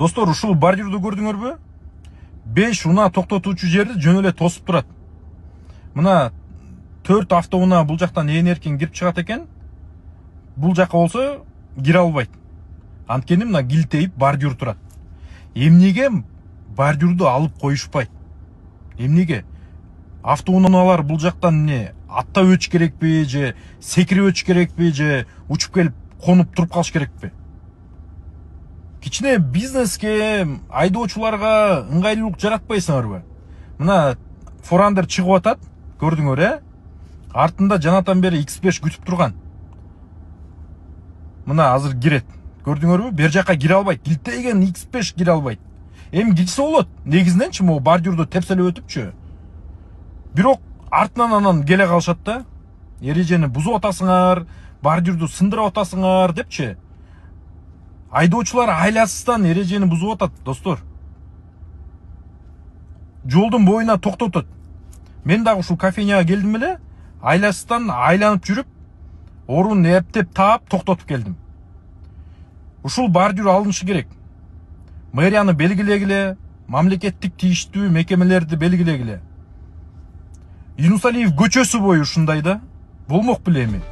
Достор, ушул бордюрду көрдүңөрбү? 5 унаа токтотуучу жерди жөн эле тосуп турат. Мына 4 автоунаа бул жактан эркин кирип чыгат экен. Бул жакка болсо кире албайт. Анткени мына килтейип бордюр турат. Эмнеге бордюрду алып коюшпайт? Эмнеге? Автоунаалар бул жактан эмне аттап өтүш керекпи, же секирип өтүш керекпи, же учуп келип конуп туруп калыш керекпи? Кичине бизнеске, айдоочуларга ыңгайлуулук жаратпайсыңарбы? Мына Forerunner чыгып атат, көрдүңөр, артында жанатан бери X5 күтүп турган. Мына азыр кирет. Көрдүңөрбү? Бер жакка кире албайт. Килтейген X5 кире албайт. Эми кирсе болот. Негизиненчи могу бордюрду тепселеп өтүпчү. Бирок артынан анан келе калышат да. Эрежени бузуп атасыңар, бордюрду сындырып атасыңар депчи. Айдоочулар айласыздан эрежени бузуп атат, достор. Жолдун боюна токтотот. Мен дагы ушул кофейняга келдим эле, айласыздан айланып жүрүп, орун эптеп таап токтотуп келдим. Ушул бордюр алынышы керек. Мэрияны белгилегиле, мамлекеттик тийиштүү мекемелерди белгилегиле. Юнусалиев көчөсү бою ушундай да. Болмок беле эми.